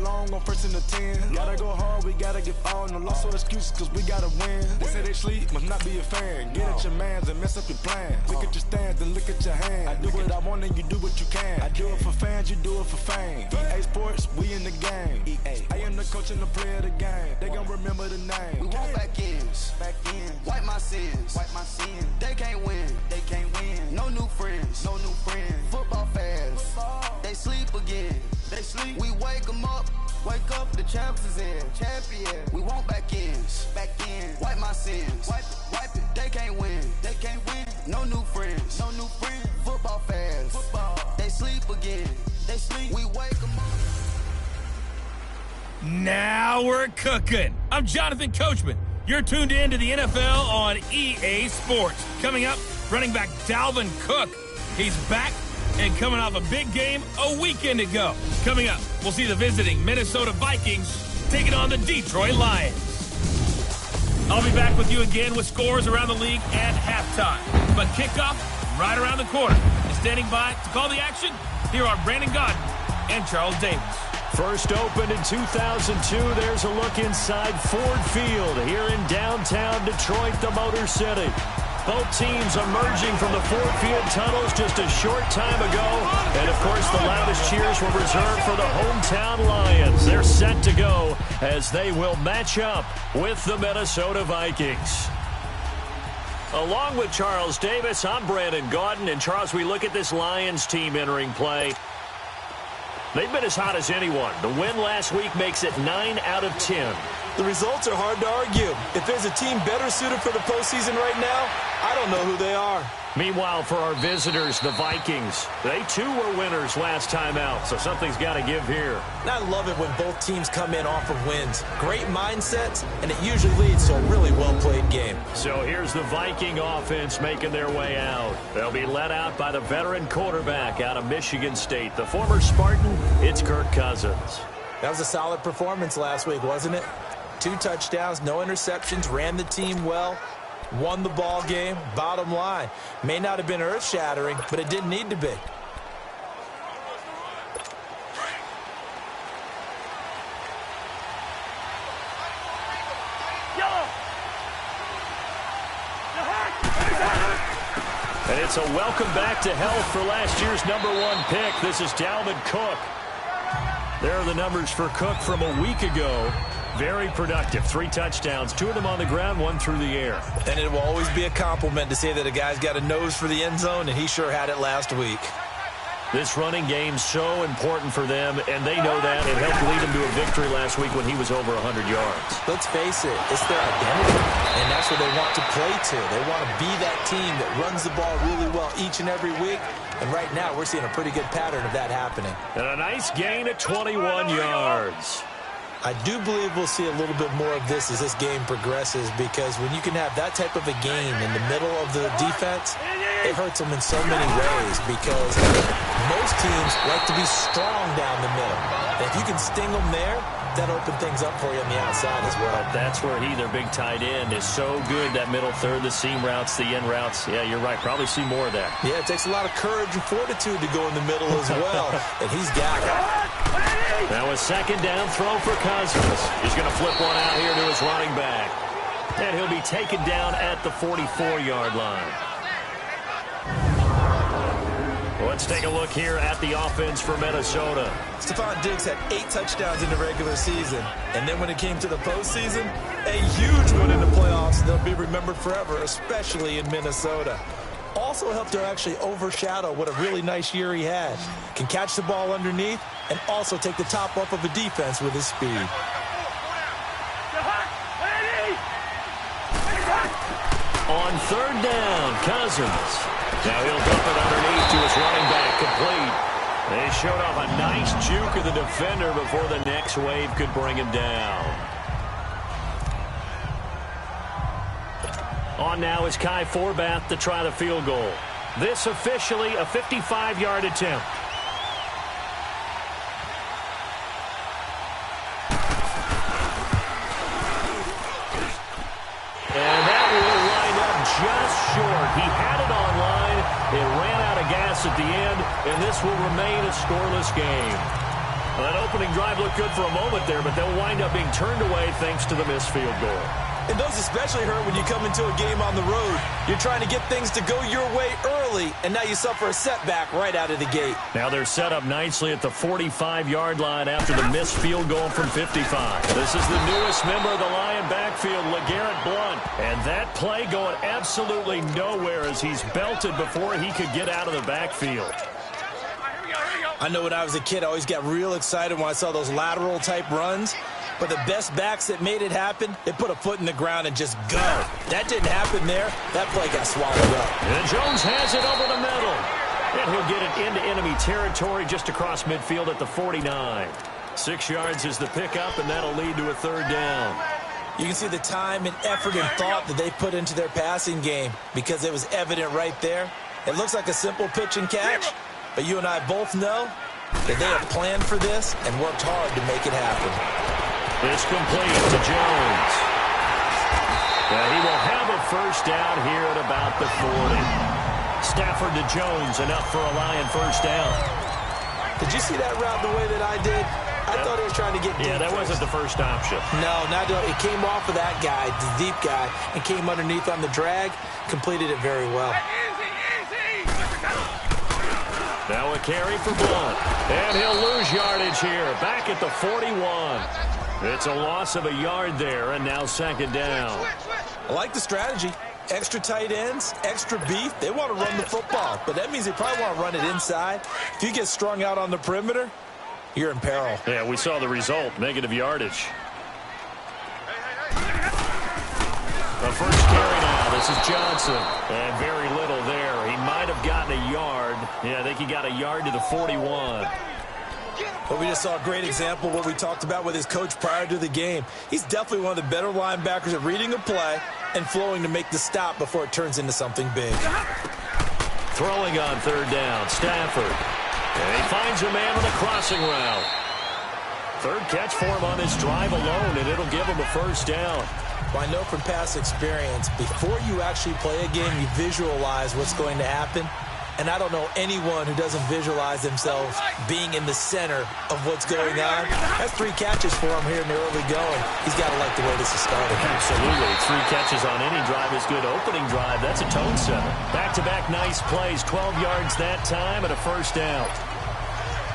long on 1st and the 10. Gotta go hard, we gotta give all. No loss or excuses, cause we gotta win. They say they sleep, must not be a fan. Get at your mans and mess up your plans. Look at your stands and look at your hands. I do what I want and you do what you can. I do it for fans, you do it for fame. EA Sports, we in the game. I am the coach and the player of the game. They gon' remember the name. We want back ends. Wipe my sins. They can't win. No new friends. Football fans. They sleep again. We wake them up. Wake up, the champs is in. Champion. We want back ends. Wipe my sins. Wipe it. They can't win. No new friends. Football fans. They sleep again. We wake them up. Now we're cooking. I'm Jonathan Coachman. You're tuned in to the NFL on EA Sports. Coming up, running back Dalvin Cook. He's back and coming off a big game a weekend ago. Coming up, we'll see the visiting Minnesota Vikings taking on the Detroit Lions. I'll be back with you again with scores around the league at halftime. But kickoff right around the corner. And standing by to call the action, here are Brandon Godden and Charles Davis. First opened in 2002, there's a look inside Ford Field here in downtown Detroit, the Motor City. Both teams emerging from the Ford Field tunnels just a short time ago. And, of course, the loudest cheers were reserved for the hometown Lions. They're set to go as they will match up with the Minnesota Vikings. Along with Charles Davis, I'm Brandon Gaudin. And, Charles, we look at this Lions team entering play. They've been as hot as anyone. The win last week makes it 9 out of 10. The results are hard to argue. If there's a team better suited for the postseason right now, I don't know who they are. Meanwhile, for our visitors, the Vikings, they too were winners last time out, so something's got to give here. And I love it when both teams come in off of wins. Great mindsets, and it usually leads to a really well-played game. So here's the Viking offense making their way out. They'll be led out by the veteran quarterback out of Michigan State. The former Spartan, it's Kirk Cousins. That was a solid performance last week, wasn't it? 2 touchdowns, no interceptions, ran the team well. Won the ball game. Bottom line, may not have been earth-shattering, but it didn't need to be. And it's a welcome back to health for last year's #1 pick. This is Dalvin Cook. There are the numbers for Cook from a week ago. Very productive. 3 touchdowns, 2 of them on the ground, 1 through the air. And it will always be a compliment to say that a guy's got a nose for the end zone, and he sure had it last week. This running game's so important for them, and they know that. It helped lead them to a victory last week when he was over 100 yards. Let's face it, it's their identity, and that's what they want to play to. They want to be that team that runs the ball really well each and every week, and right now we're seeing a pretty good pattern of that happening. And a nice gain at 21 yards. I do believe we'll see a little bit more of this as this game progresses, because when you can have that type of a game in the middle of the defense, it hurts them in so many ways, because most teams like to be strong down the middle. And if you can sting them there, that opens things up for you on the outside as well. But that's where their big tight end, is so good, that middle third, the seam routes, the end routes. Yeah, you're right. Probably see more of that. Yeah, it takes a lot of courage and fortitude to go in the middle as well, and he's got it. Now a second down throw for Cousins. He's going to flip one out here to his running back. And he'll be taken down at the 44-yard line. Let's take a look here at the offense for Minnesota. Stephon Diggs had 8 touchdowns in the regular season. And then when it came to the postseason, a huge one in the playoffs. They'll be remembered forever, especially in Minnesota. Also helped to actually overshadow what a really nice year he had. Can catch the ball underneath and also take the top off of a defense with his speed. On 3rd down, Cousins. Now he'll dump it underneath to his running back, complete. They showed off a nice juke of the defender before the next wave could bring him down. On now is Kai Forbath to try the field goal. This officially a 55-yard attempt. And that will line up just short. He had it on line. It ran out of gas at the end, and this will remain a scoreless game. Well, that opening drive looked good for a moment there, but they'll wind up being turned away thanks to the missed field goal. And those especially hurt when you come into a game on the road. You're trying to get things to go your way early, and now you suffer a setback right out of the gate. Now they're set up nicely at the 45-yard line after the missed field goal from 55. This is the newest member of the Lion backfield, LeGarrette Blount. And that play going absolutely nowhere as he's belted before he could get out of the backfield. I know when I was a kid, I always got real excited when I saw those lateral-type runs. But the best backs that made it happen, they put a foot in the ground and just go. That didn't happen there. That play got swallowed up. And Jones has it over the middle. And he'll get it into enemy territory just across midfield at the 49. 6 yards is the pickup, and that'll lead to a third down. You can see the time and effort and thought that they put into their passing game because it was evident right there. It looks like a simple pitch and catch, but you and I both know that they have planned for this and worked hard to make it happen. It's complete to Jones. He will have a first down here at about the 40. Stafford to Jones, enough for a Lion first down. Did you see that route the way that I did? I thought he was trying to get deep. Yeah, that wasn't the first option. No, not it came off of that guy, the deep guy, and came underneath on the drag. Completed it very well. Now a carry for Blount. And he'll lose yardage here. Back at the 41. It's a loss of a yard there, and now second down. I like the strategy. Extra tight ends, extra beef. They want to run the football, but that means they probably want to run it inside. If you get strung out on the perimeter, you're in peril. Yeah, we saw the result, negative yardage. The first carry now. This is Johnson. And very little there. He might have gotten a yard. Yeah, I think he got a yard to the 41. But we just saw a great example of what we talked about with his coach prior to the game. He's definitely one of the better linebackers at reading a play and flowing to make the stop before it turns into something big. Throwing on third down, Stafford. And he finds a man on the crossing route. Third catch for him on this drive alone, and it'll give him a first down. Well, I know from past experience, before you actually play a game, you visualize what's going to happen. And I don't know anyone who doesn't visualize themselves being in the center of what's going on. That's 3 catches for him here in the early going. He's got to like the way this is starting. Absolutely. 3 catches on any drive is good. Opening drive, that's a tone setter. Back-to-back nice plays. 12 yards that time and a first down.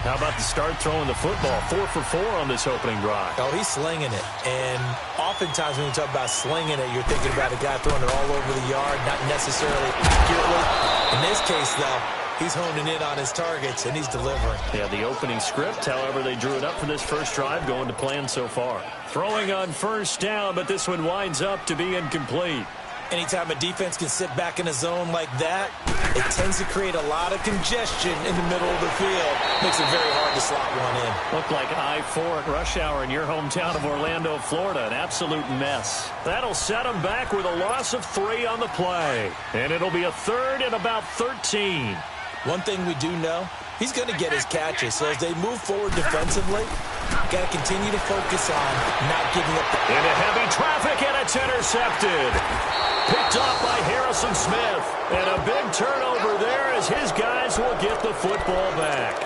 How about the start throwing the football? 4 for 4 on this opening drive. Oh, he's slinging it. And oftentimes when you talk about slinging it, you're thinking about a guy throwing it all over the yard, not necessarily accurately. In this case, though, he's honing in on his targets, and he's delivering. Yeah, the opening script, however, they drew it up for this first drive, going to plan so far. Throwing on first down, but this one winds up to be incomplete. Anytime a defense can sit back in a zone like that, it tends to create a lot of congestion in the middle of the field. Makes it very hard to slot one in. Looked like I-4 at rush hour in your hometown of Orlando, Florida. An absolute mess. That'll set them back with a loss of 3 on the play. And it'll be a third and about 13. One thing we do know, he's going to get his catches. So as they move forward defensively, got to continue to focus on not giving up. Into heavy traffic, and it's intercepted. Picked off by Harrison Smith. And a big turnover there as his guys will get the football back.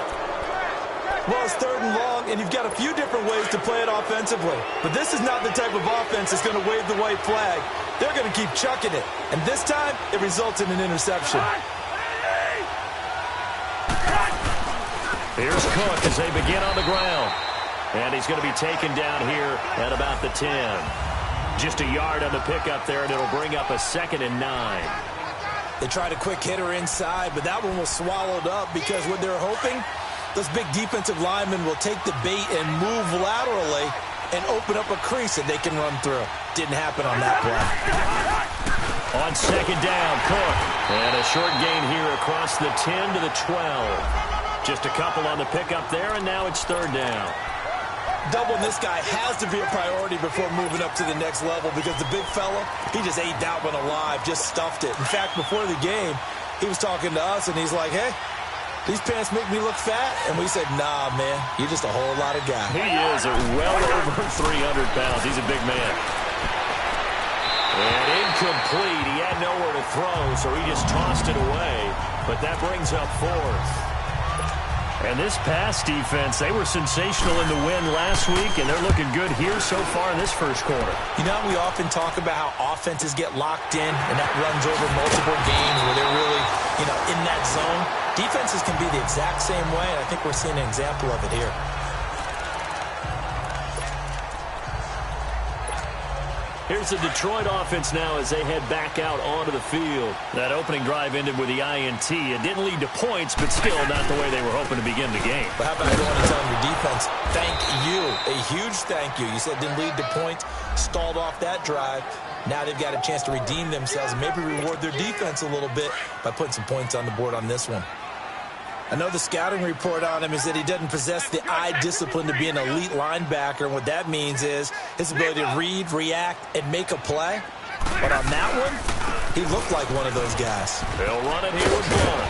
Well, it's 3rd and long, and you've got a few different ways to play it offensively. But this is not the type of offense that's going to wave the white flag. They're going to keep chucking it. And this time, it results in an interception. Here's Cook as they begin on the ground. And he's going to be taken down here at about the 10. Just a yard on the pickup there, and it'll bring up a 2nd and 9. They tried a quick hitter inside, but that one was swallowed up because what they're hoping, those big defensive linemen will take the bait and move laterally and open up a crease that they can run through. Didn't happen on that play. On 2nd down, Cook. And a short gain here across the 10 to the 12. Just a couple on the pickup there, and now it's 3rd down. Doubling this guy has to be a priority before moving up to the next level because the big fella, he just ate that one alive, just stuffed it. In fact, before the game, he was talking to us, and he's like, hey, these pants make me look fat. And we said, nah, man, you're just a whole lot of guy. He is well over 300 pounds. He's a big man. And incomplete. He had nowhere to throw, so he just tossed it away. But that brings up 4th. And this pass defense, they were sensational in the win last week, and they're looking good here so far in this first quarter. You know, we often talk about how offenses get locked in, and that runs over multiple games where they're really, in that zone. Defenses can be the exact same way, and I think we're seeing an example of it here. Here's the Detroit offense now as they head back out onto the field. That opening drive ended with the INT. It didn't lead to points, but still not the way they were hoping to begin the game. But how about going and telling your defense, thank you, a huge thank you. You said it didn't lead to points, stalled off that drive. Now they've got a chance to redeem themselves and maybe reward their defense a little bit by putting some points on the board on this one. I know the scouting report on him is that he doesn't possess the eye discipline to be an elite linebacker. And what that means is his ability to read, react, and make a play. But on that one, he looked like one of those guys. They'll run it here with Blunt.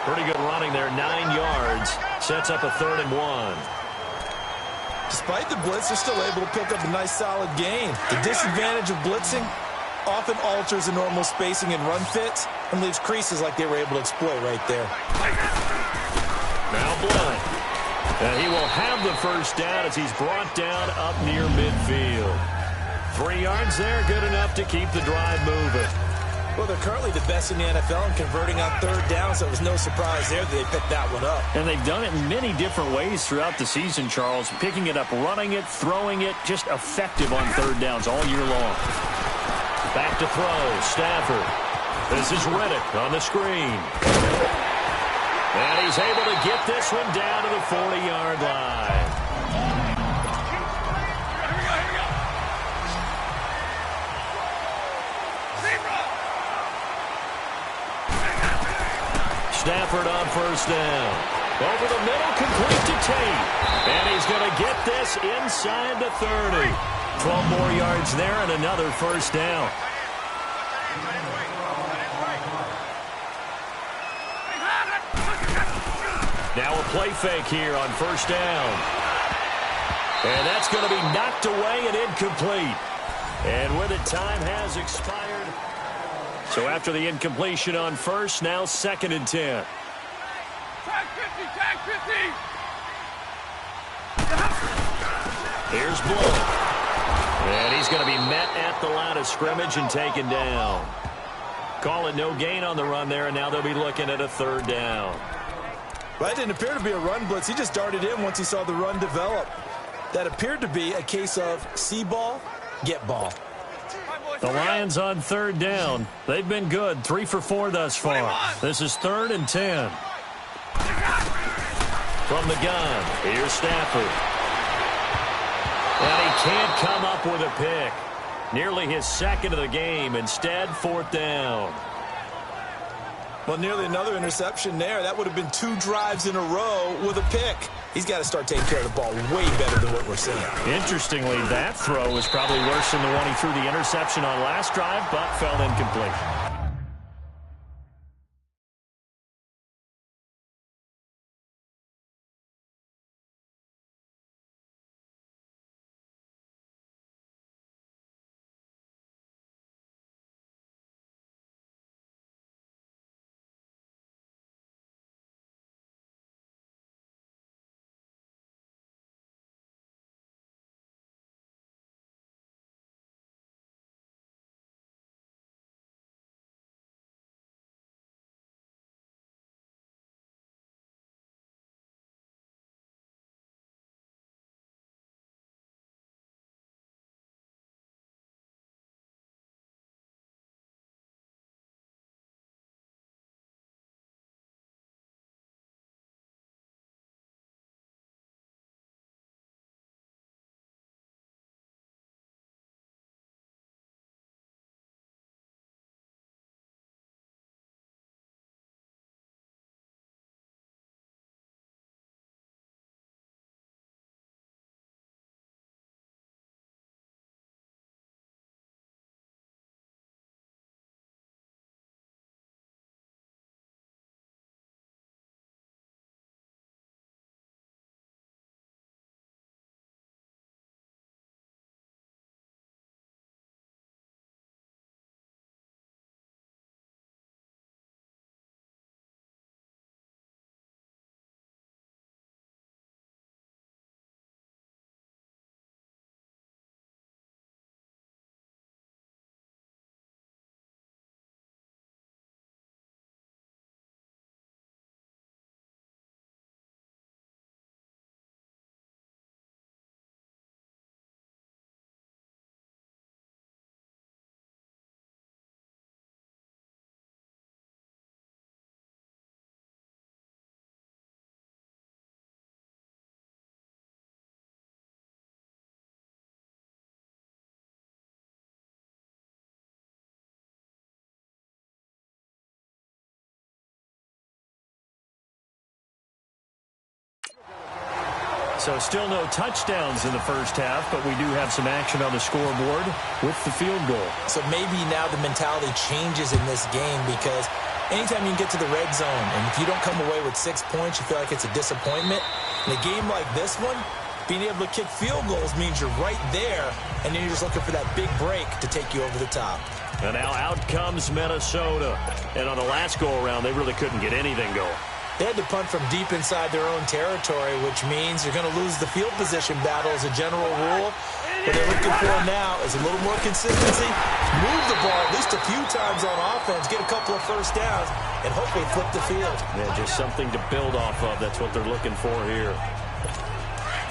Pretty good running there, 9 yards. Sets up a 3rd and 1. Despite the blitz, they're still able to pick up a nice solid gain. The disadvantage of blitzing often alters the normal spacing and run fits and leaves creases like they were able to exploit right there. Now Blunt. And he will have the first down as he's brought down up near midfield. 3 yards there, good enough to keep the drive moving. Well, they're currently the best in the NFL in converting on 3rd down, so it was no surprise there that they picked that one up. And they've done it in many different ways throughout the season, Charles. Picking it up, running it, throwing it, just effective on 3rd downs all year long. Back to throw, Stafford. This is Riddick on the screen. And he's able to get this one down to the 40-yard line. Stafford on 1st down. Over the middle, complete to Tate. And he's going to get this inside the 30. 12 more yards there and another 1st down. Now a play fake here on 1st down. And that's going to be knocked away and incomplete. And with it, time has expired. So after the incompletion on 1st, now 2nd and 10. Tag 50, tag 50. Here's Blunt. And he's going to be met at the line of scrimmage and taken down. Call it no gain on the run there, and now they'll be looking at a 3rd down. Well, that didn't appear to be a run blitz. He just darted in once he saw the run develop. That appeared to be a case of see ball, get ball. The Lions on 3rd down. They've been good, 3 for 4 thus far. This is 3rd and 10. From the gun, here's Stafford. And he can't come up with a pick. Nearly his 2nd of the game. Instead, 4th down. Well, nearly another interception there. That would have been 2 drives in a row with a pick. He's got to start taking care of the ball way better than what we're seeing. Interestingly, that throw was probably worse than the one he threw the interception on last drive, but fell incomplete. So still no touchdowns in the first half, but we do have some action on the scoreboard with the field goal. So maybe now the mentality changes in this game because anytime you can get to the red zone, and if you don't come away with 6 points, you feel like it's a disappointment. In a game like this one, being able to kick field goals means you're right there, and then you're just looking for that big break to take you over the top. And now out comes Minnesota. And on the last go-around, they really couldn't get anything going. They had to punt from deep inside their own territory, which means you're going to lose the field position battle as a general rule. What they're looking for now is a little more consistency, move the ball at least a few times on offense, get a couple of first downs, and hopefully flip the field. Yeah, just something to build off of. That's what they're looking for here.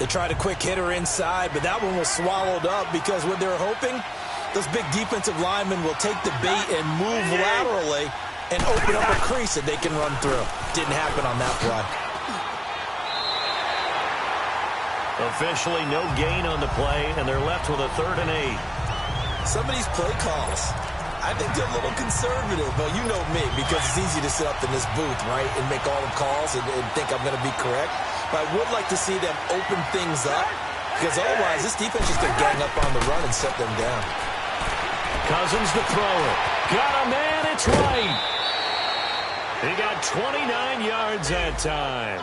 They tried a quick hitter inside, but that one was swallowed up because what they're hoping, those big defensive linemen will take the bait and move laterally and open up a crease that they can run through. Didn't happen on that play. Officially no gain on the play, and they're left with a 3rd and 8. Some of these play calls, I think they're a little conservative, but you know me, because it's easy to sit up in this booth, right, and make all the calls and think I'm going to be correct. But I would like to see them open things up, because otherwise this defense is going to gang up on the run and set them down. Cousins the thrower. Got a man, it's right. He got 29 yards that time.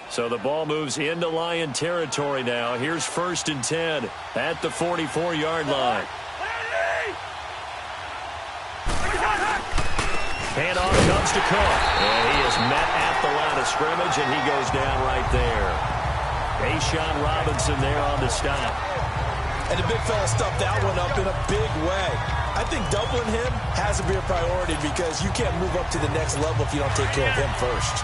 So the ball moves into Lion territory now. Here's 1st and 10 at the 44-yard line. Handoff comes to Cook. And he is met at the line of scrimmage, and he goes down right there. Ashawn Robinson there on the stop. And the big fella stuffed that one up in a big way. I think doubling him has to be a priority because you can't move up to the next level if you don't take care of him first.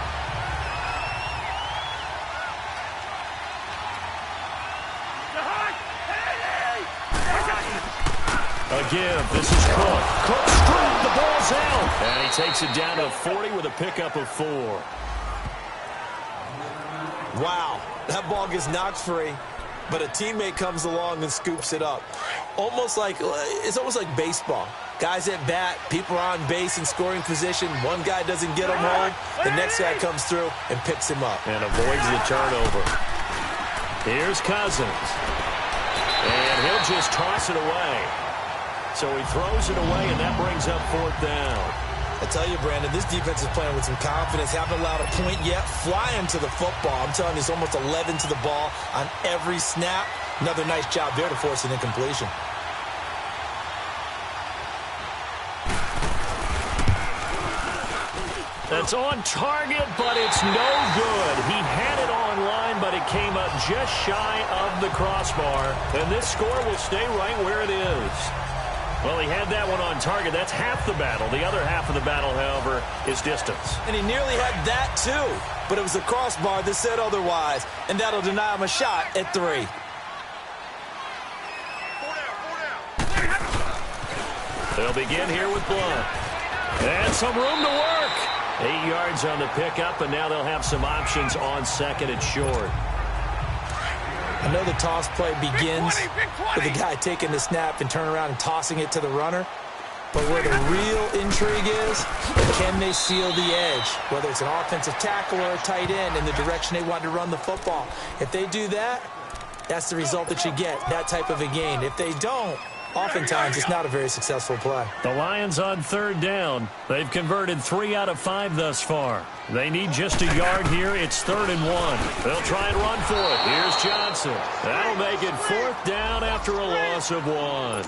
Again, this is Cook. Cook straight, the ball's out. And he takes it down to 40 with a pickup of 4. Wow, that ball gets knocked free, but a teammate comes along and scoops it up. It's almost like baseball. Guys at bat, people are on base in scoring position. One guy doesn't get him home. The next guy comes through and picks him up. And avoids the turnover. Here's Cousins. And he'll just toss it away. So he throws it away, and that brings up 4th down. I tell you, Brandon, this defense is playing with some confidence. Haven't allowed a point yet. Flying to the football. I'm telling you, it's almost 11 to the ball on every snap. Another nice job there to force an incompletion. That's on target, but it's no good. He had it on line, but it came up just shy of the crossbar. And this score will stay right where it is. Well, he had that one on target. That's half the battle. The other half of the battle, however, is distance. And he nearly had that, too. But it was the crossbar that said otherwise. And that'll deny him a shot at 3. They'll begin here with Blunt. And some room to work. 8 yards on the pickup, and now they'll have some options on 2nd and short. I know the toss play begins with the guy taking the snap and turn around and tossing it to the runner. But where the real intrigue is, can they seal the edge? Whether it's an offensive tackle or a tight end in the direction they want to run the football. If they do that, that's the result that you get, that type of a gain. If they don't, oftentimes it's not a very successful play. The Lions on 3rd down. They've converted 3 out of 5 thus far. They need just a yard here. It's 3rd and 1. They'll try and run for it. Here's Johnson. That'll make it 4th down after a loss of 1.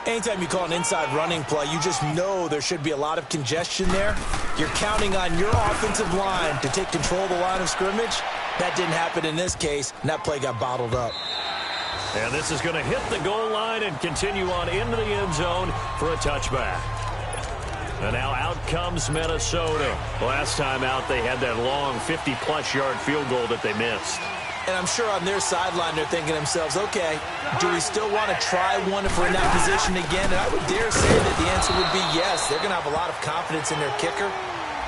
Anytime you call an inside running play, you just know there should be a lot of congestion there. You're counting on your offensive line to take control of the line of scrimmage. That didn't happen in this case, and that play got bottled up. And this is going to hit the goal line and continue on into the end zone for a touchback. And now out comes Minnesota. Last time out, they had that long 50-plus yard field goal that they missed. And I'm sure on their sideline they're thinking to themselves, okay, do we still want to try one if we're in that position again? And I would dare say that the answer would be yes. They're going to have a lot of confidence in their kicker.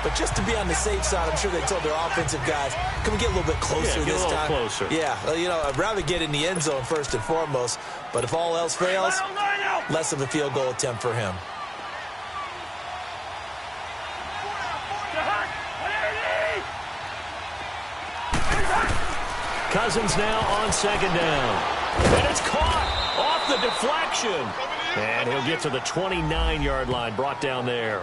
But just to be on the safe side, I'm sure they told their offensive guys, can we get a little bit closer this time? Closer. Yeah, you know, I'd rather get in the end zone first and foremost. But if all else fails, less of a field goal attempt for him. Cousins now on second down. And it's caught off the deflection. And he'll get to the 29-yard line, brought down there.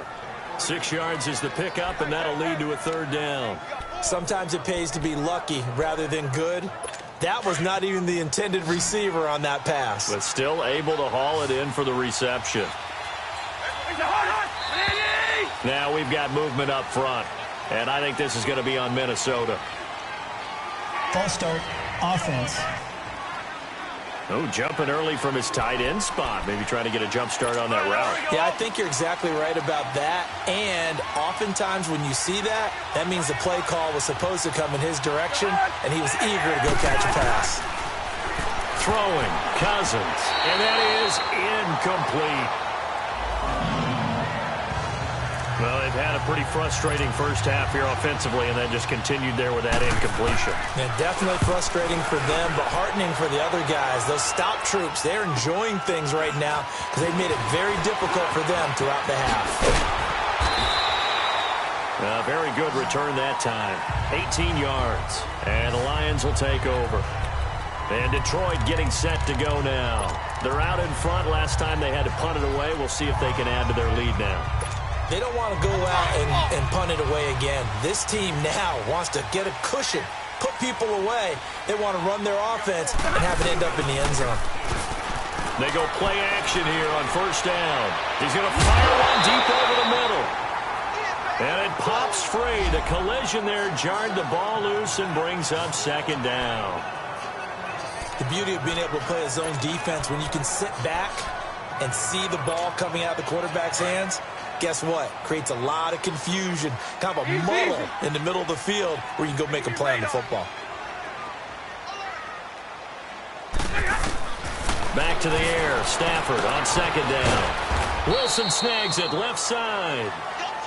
6 yards is the pickup, and that'll lead to a third down. Sometimes it pays to be lucky rather than good. That was not even the intended receiver on that pass. But still able to haul it in for the reception. Now we've got movement up front. And I think this is going to be on Minnesota. False start, offense. Oh, jumping early from his tight end spot. Maybe trying to get a jump start on that route. Yeah, I think you're exactly right about that. And oftentimes when you see that, that means the play call was supposed to come in his direction, and he was eager to go catch a pass. Throwing, Cousins, and that is incomplete. Well, they've had a pretty frustrating first half here offensively and then just continued there with that incompletion. Yeah, definitely frustrating for them, but heartening for the other guys. Those stop troops, they're enjoying things right now because they've made it very difficult for them throughout the half. Very good return that time. 18 yards. And the Lions will take over. And Detroit getting set to go now. They're out in front. Last time they had to punt it away. We'll see if they can add to their lead now. They don't want to go out and punt it away again. This team now wants to get a cushion, put people away. They want to run their offense and have it end up in the end zone. They go play action here on first down. He's going to fire one deep over the middle. And it pops free. The collision there jarred the ball loose and brings up second down. The beauty of being able to play a zone defense when you can sit back and see the ball coming out of the quarterback's hands, guess what? Creates a lot of confusion, kind of a muddle in the middle of the field where you can go make a play on the football. Back to the air. Stafford on second down. Wilson snags it left side.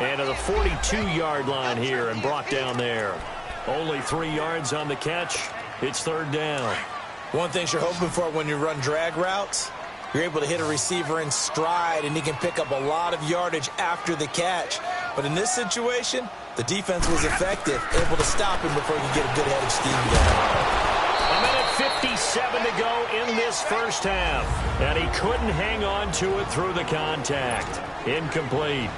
And to the 42-yard line here and brought down there. Only 3 yards on the catch. It's third down. One thing you're hoping for when you run drag routes, you're able to hit a receiver in stride, and he can pick up a lot of yardage after the catch. But in this situation, the defense was effective, able to stop him before he could get a good head of steam going. A minute 57 to go in this first half. And he couldn't hang on to it through the contact. Incomplete.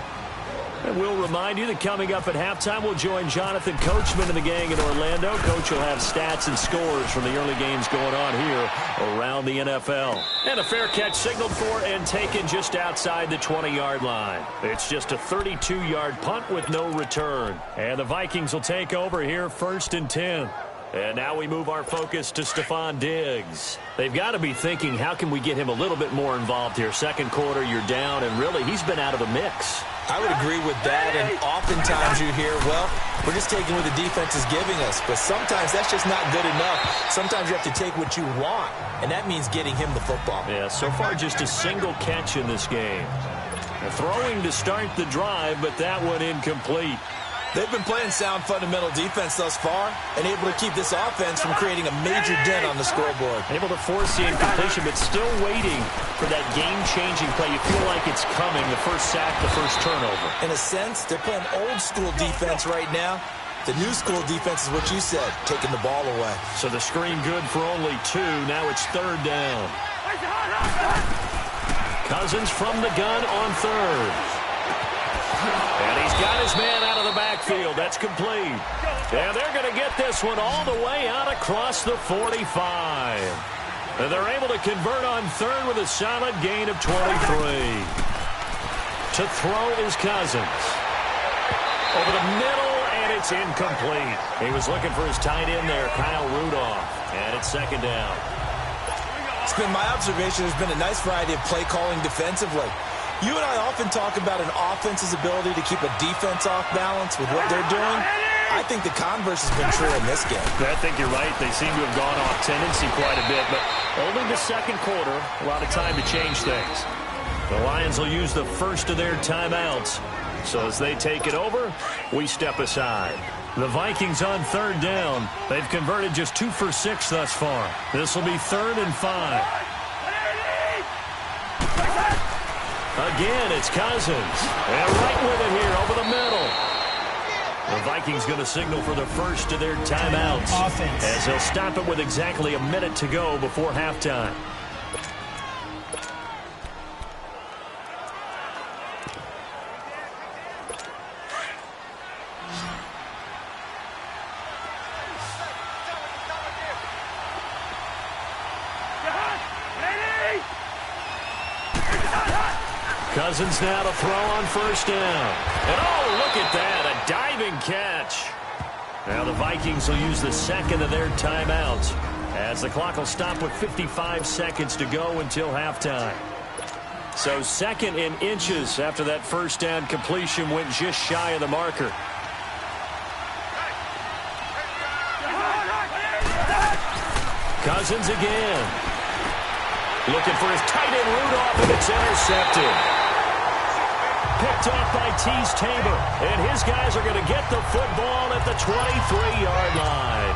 And we'll remind you that coming up at halftime, we'll join Jonathan Coachman and the gang in Orlando. Coach will have stats and scores from the early games going on here around the NFL. And a fair catch signaled for and taken just outside the 20-yard line. It's just a 32-yard punt with no return. And the Vikings will take over here first and 10. And now we move our focus to Stephon Diggs. They've got to be thinking, how can we get him a little bit more involved here? Second quarter, you're down, and really, he's been out of the mix. I would agree with that, and oftentimes you hear, well, we're just taking what the defense is giving us, but sometimes that's just not good enough. Sometimes you have to take what you want, and that means getting him the football. Yeah, so far just a single catch in this game. Throwing to start the drive, but that one incomplete. They've been playing sound fundamental defense thus far and able to keep this offense from creating a major dent on the scoreboard. Able to force the incompletion, but still waiting for that game-changing play. You feel like it's coming, the first sack, the first turnover. In a sense, they're playing old-school defense right now. The new-school defense is what you said, taking the ball away. So the screen good for only 2. Now it's third down. Cousins from the gun on third. And he's got his man out of the backfield. That's complete. And they're going to get this one all the way out across the 45. And they're able to convert on third with a solid gain of 23. To throw is Cousins. Over the middle, and it's incomplete. He was looking for his tight end there, Kyle Rudolph. And it's second down. It's been my observation there's been a nice variety of play calling defensively. You and I often talk about an offense's ability to keep a defense off balance with what they're doing. I think the converse has been true in this game. I think you're right. They seem to have gone off tendency quite a bit, but only the second quarter, a lot of time to change things. The Lions will use the first of their timeouts. So as they take it over, we step aside. The Vikings on third down. They've converted just 2 for 6 thus far. This will be 3rd and 5. Again, it's Cousins. And right with it here over the middle. The Vikings going to signal for the first of their timeouts. Offense. As they'll stop it with exactly a minute to go before halftime. Cousins now to throw on first down. And oh, look at that, a diving catch. Now the Vikings will use the second of their timeouts as the clock will stop with 55 seconds to go until halftime. So 2nd in inches after that first down completion went just shy of the marker. Cousins again. Looking for his tight end Rudolph, and it's intercepted. Picked off by Tease Tabor, and his guys are going to get the football at the 23-yard line.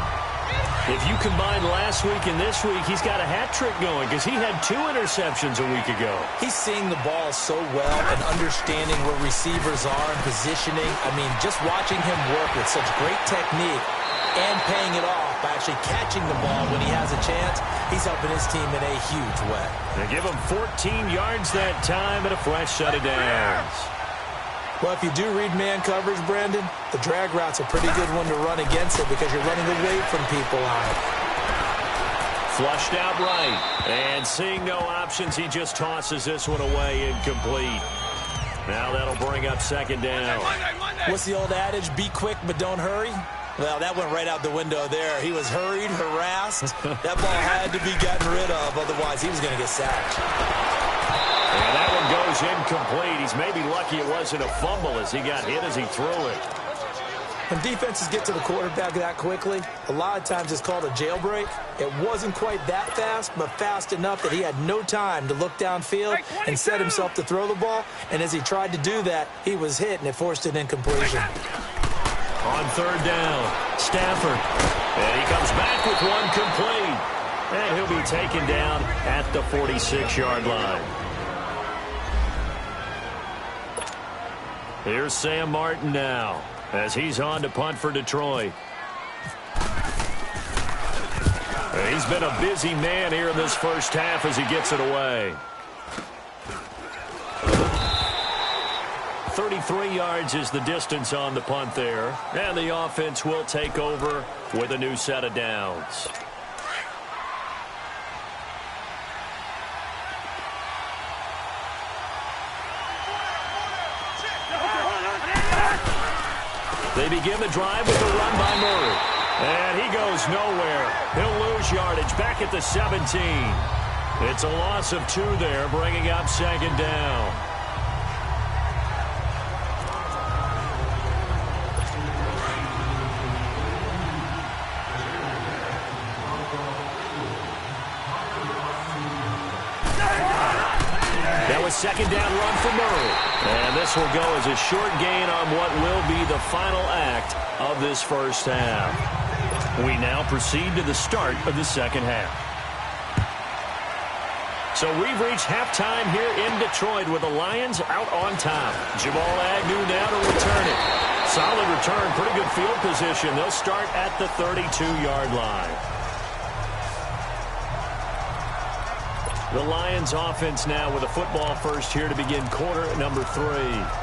If you combine last week and this week, he's got a hat trick going because he had 2 interceptions a week ago. He's seeing the ball so well and understanding where receivers are and positioning. I mean, just watching him work with such great technique and paying it off by actually catching the ball when he has a chance, he's helping his team in a huge way. They give him 14 yards that time and a fresh set of downs. Well, if you do read man coverage, Brandon, the drag route's a pretty good one to run against it because you're running away from people on it. Flushed out right. And seeing no options, he just tosses this one away incomplete. Now that'll bring up 2nd down. What's the old adage? Be quick, but don't hurry? Well, that went right out the window there. He was hurried, harassed. That ball had to be gotten rid of, otherwise he was going to get sacked. And that one goes incomplete. He's maybe lucky it wasn't a fumble as he got hit as he threw it. When defenses get to the quarterback that quickly, a lot of times it's called a jailbreak. It wasn't quite that fast, but fast enough that he had no time to look downfield and set himself to throw the ball. And as he tried to do that, he was hit, and it forced an incompletion. On 3rd down, Stafford. And he comes back with one complete. And he'll be taken down at the 46-yard line. Here's Sam Martin now as he's on to punt for Detroit. He's been a busy man here in this first half as he gets it away. 33 yards is the distance on the punt there. And the offense will take over with a new set of downs. They begin the drive with a run by Murray. And he goes nowhere. He'll lose yardage back at the 17. It's a loss of 2 there, bringing up 2nd down. That was 2nd down run for Murray. And this will go as a short gain on what will be the final act of this first half. We now proceed to the start of the second half. So we've reached halftime here in Detroit with the Lions out on top. Jamal Agnew now to return it. Solid return, pretty good field position. They'll start at the 32-yard line. The Lions offense now with a football first here to begin quarter number 3.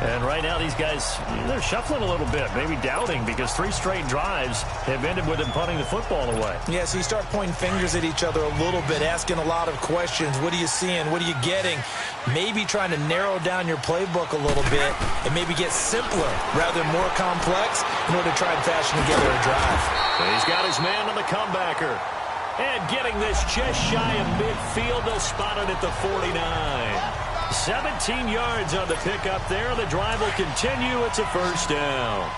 And right now these guys, they're shuffling a little bit, maybe doubting because 3 straight drives have ended with them punting the football away. Yeah, so you start pointing fingers at each other a little bit, asking a lot of questions. What are you seeing? What are you getting? Maybe trying to narrow down your playbook a little bit and maybe get simpler rather than more complex in order to try and fashion together a drive. And he's got his man on the comebacker. And getting this just shy of midfield, they'll spot it at the 49. 17 yards on the pickup there. The drive will continue. It's a first down.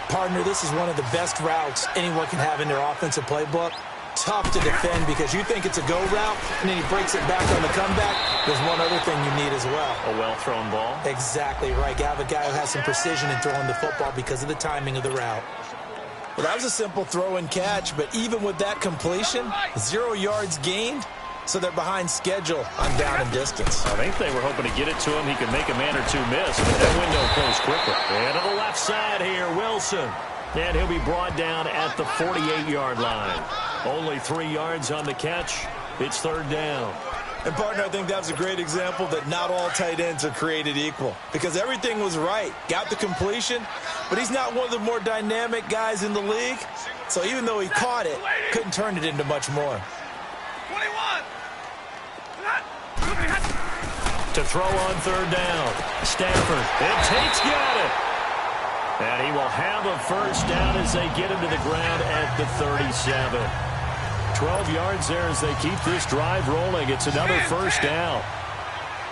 Partner, this is one of the best routes anyone can have in their offensive playbook. Tough to defend because you think it's a go route, and then he breaks it back on the comeback. There's one other thing you need as well. A well-thrown ball? Exactly right. You have a guy who has some precision in throwing the football because of the timing of the route. Well, that was a simple throw and catch, but even with that completion, 0 yards gained, so they're behind schedule on down and distance. I think they were hoping to get it to him. He could make a man or two miss, but that window closed quickly. And to the left side here, Wilson. And he'll be brought down at the 48-yard line. Only 3 yards on the catch. It's third down. And, partner, I think that was a great example that not all tight ends are created equal because everything was right. Got the completion, but he's not one of the more dynamic guys in the league. So even though he caught it, couldn't turn it into much more. 21. To throw on third down. Stafford. And Tate's got it. And he will have a first down as they get him to the ground at the 37. 12 yards there as they keep this drive rolling. It's another first down.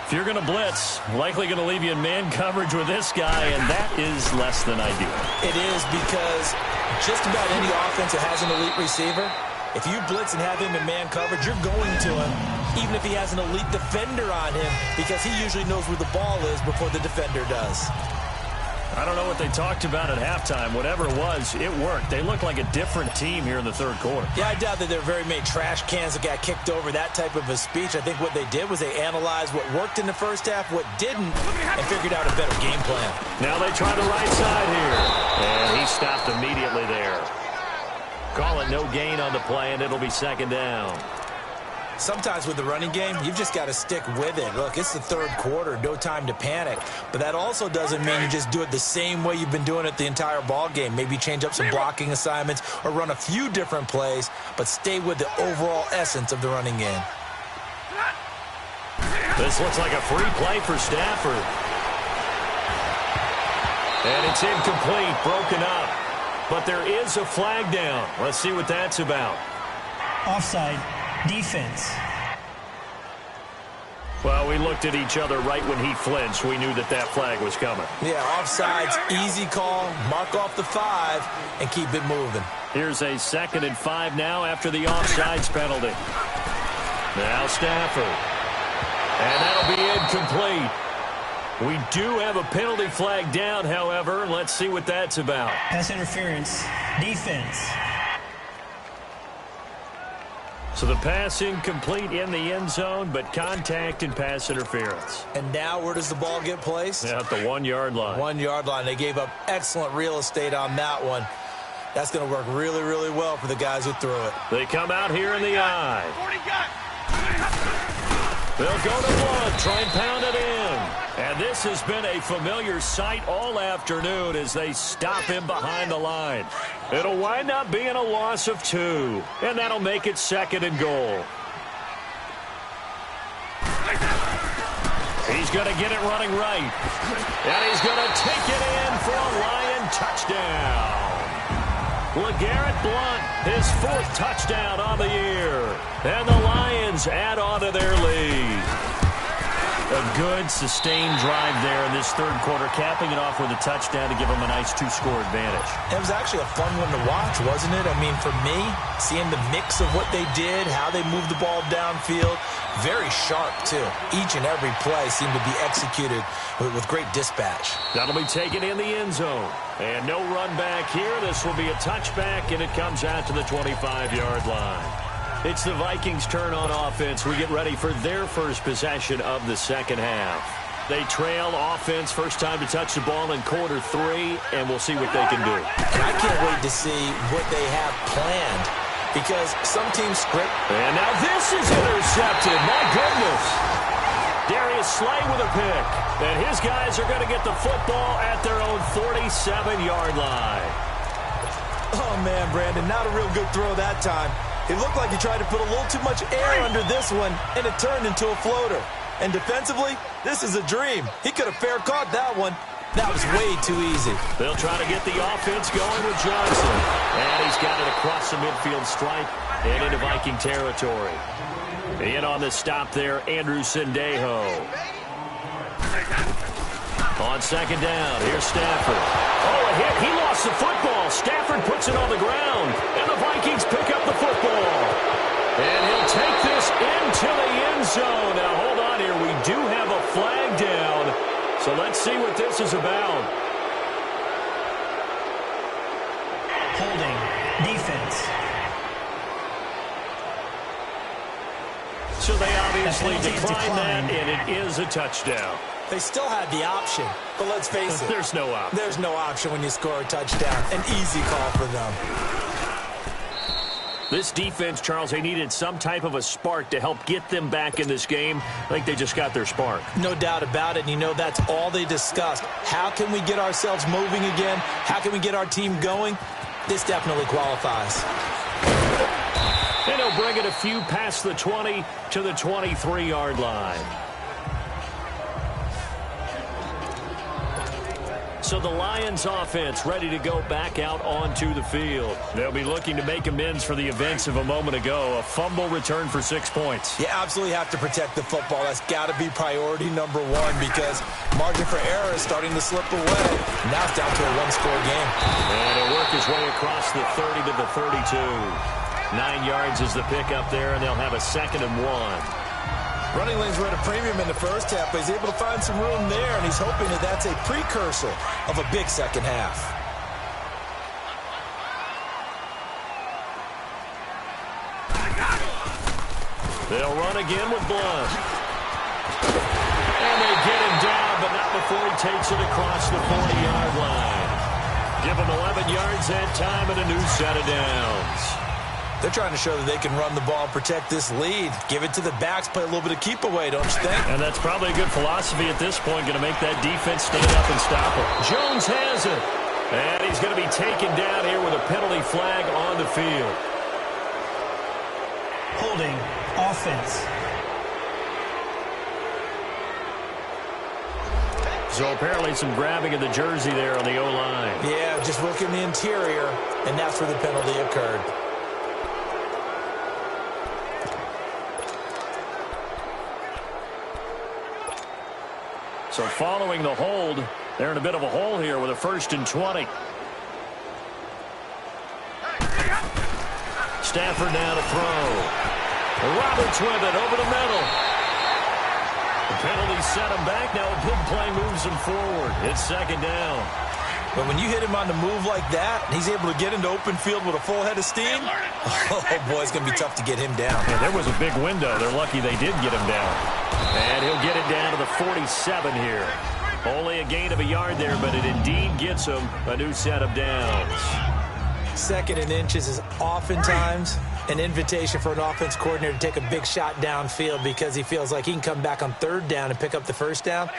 If you're going to blitz, likely going to leave you in man coverage with this guy, and that is less than ideal. It is because just about any offense that has an elite receiver, if you blitz and have him in man coverage, you're going to him, even if he has an elite defender on him, because he usually knows where the ball is before the defender does. I don't know what they talked about at halftime. Whatever it was, it worked. They look like a different team here in the third quarter. Yeah, I doubt that there are very many trash cans that got kicked over, that type of a speech. I think what they did was they analyzed what worked in the first half, what didn't, and figured out a better game plan. Now they try the right side here. And he stopped immediately there. Call it no gain on the play, and it'll be second down. Sometimes with the running game, you've just got to stick with it. Look, it's the third quarter, no time to panic. But that also doesn't mean you just do it the same way you've been doing it the entire ball game. Maybe change up some blocking assignments or run a few different plays, but stay with the overall essence of the running game. This looks like a free play for Stafford. And it's incomplete, broken up. But there is a flag down. Let's see what that's about. Offside. Defense. Well, we looked at each other right when he flinched. We knew that that flag was coming. Yeah, offsides, easy call, mark off the 5, and keep it moving. Here's a 2nd and 5 now after the offsides penalty. Now Stafford. And that'll be incomplete. We do have a penalty flag down, however. Let's see what that's about. Pass interference. Defense. So the pass incomplete in the end zone, but contact and pass interference. And now where does the ball get placed? At the 1 yard line. 1 yard line. They gave up excellent real estate on that one. That's going to work really, really well for the guys who threw it. They come out here in the eye. 40 got. They'll go to one, try and pound it in. And this has been a familiar sight all afternoon as they stop him behind the line. It'll wind up being a loss of 2, and that'll make it 2nd and goal. He's going to get it running right. And he's going to take it in for a Lion touchdown. LeGarrette Blount, his 4th touchdown on the year. And the Lions add on to their lead. A good, sustained drive there in this third quarter, capping it off with a touchdown to give them a nice 2-score advantage. It was actually a fun one to watch, wasn't it? I mean, for me, seeing the mix of what they did, how they moved the ball downfield, very sharp, too. Each and every play seemed to be executed with great dispatch. That'll be taken in the end zone. And no run back here. This will be a touchback, and it comes out to the 25-yard line. It's the Vikings' turn on offense. We get ready for their first possession of the second half. They trail offense, first time to touch the ball in quarter 3, and we'll see what they can do. And I can't wait to see what they have planned because some teams script. And now this is intercepted. My goodness. Darius Slay with a pick. And his guys are going to get the football at their own 47-yard line. Oh, man, Brandon, not a real good throw that time. It looked like he tried to put a little too much air under this one, and it turned into a floater. And defensively, this is a dream. He could have fair caught that one. That was way too easy. They'll try to get the offense going with Johnson. And he's got it across the midfield stripe and into Viking territory. In on the stop there, Andrew Sendejo. On second down, here's Stafford. Oh, a hit. He lost the football. puts it on the ground, and the Vikings pick up the football. And he'll take this into the end zone. Now, hold on here. We do have a flag down, so let's see what this is about. Holding. Defense. So they obviously decline that, and it is a touchdown. They still had the option, but let's face it. There's no option. There's no option when you score a touchdown. An easy call for them. This defense, Charles, they needed some type of a spark to help get them back in this game. I think they just got their spark. No doubt about it. And you know, that's all they discussed. How can we get ourselves moving again? How can we get our team going? This definitely qualifies. And he'll bring it a few past the 20 to the 23-yard line. So the Lions offense ready to go back out onto the field. They'll be looking to make amends for the events of a moment ago. A fumble return for 6 points. You absolutely have to protect the football. That's got to be priority number one because margin for error is starting to slip away. Now it's down to a one-score game. And he'll work his way across the 30 to the 32. 9 yards is the pickup there, and they'll have a 2nd and 1. Running lanes were at a premium in the first half, but he's able to find some room there, and he's hoping that that's a precursor of a big second half. They'll run again with Blunt. And they get him down, but not before he takes it across the 40-yard line. Give him 11 yards that time and a new set of downs. They're trying to show that they can run the ball and protect this lead. Give it to the backs, play a little bit of keep away, don't you think? And that's probably a good philosophy at this point, going to make that defense stand up and stop it. Jones has it. And he's going to be taken down here with a penalty flag on the field. Holding. Offense. So apparently some grabbing of the jersey there on the O-line. Yeah, just look in the interior, and that's where the penalty occurred. So following the hold, they're in a bit of a hole here with a 1st and 20. Stafford now to throw. Roberts with it over the middle. The penalty set him back. Now a big play moves him forward. It's 2nd down. But when you hit him on the move like that, he's able to get into open field with a full head of steam, oh, boy, it's going to be tough to get him down. Yeah, there was a big window. They're lucky they did get him down. And he'll get it down to the 47 here. Only a gain of a yard there, but it indeed gets him a new set of downs. 2nd and inches is oftentimes an invitation for an offense coordinator to take a big shot downfield because he feels like he can come back on 3rd down and pick up the 1st down.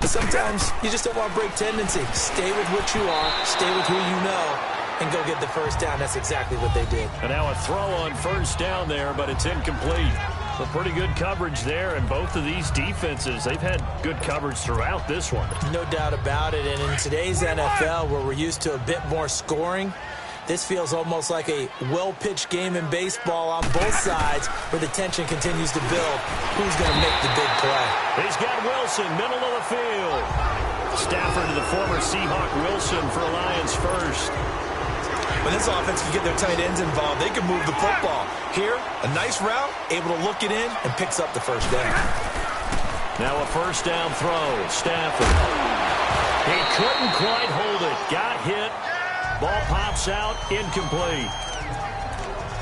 But sometimes you just don't want to break tendency. Stay with what you are, stay with who you know, and go get the 1st down. That's exactly what they did. And now a throw on 1st down there, but it's incomplete. So pretty good coverage there, and both of these defenses, they've had good coverage throughout this one. No doubt about it, and in today's NFL where we're used to a bit more scoring, this feels almost like a well-pitched game in baseball on both sides where the tension continues to build. Who's going to make the big play? He's got Wilson, middle of the field. Stafford to the former Seahawk Wilson for Lions first. When this offense can get their tight ends involved, they can move the football. Here, a nice route, able to look it in, and picks up the 1st down. Now a 1st down throw. Stafford. He couldn't quite hold it. Got hit. Ball pops out, incomplete.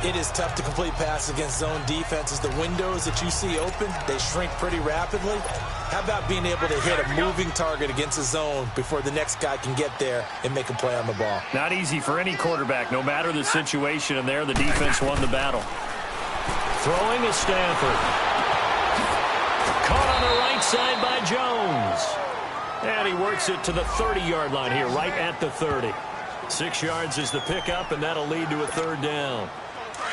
It is tough to complete passes against zone defenses. The windows that you see open, they shrink pretty rapidly. How about being able to hit a moving target against a zone before the next guy can get there and make a play on the ball? Not easy for any quarterback, no matter the situation, and there the defense won the battle. Throwing is Stafford. Caught on the right side by Jones. And he works it to the 30-yard line here, right at the 30. 6 yards is the pickup, and that'll lead to a 3rd down.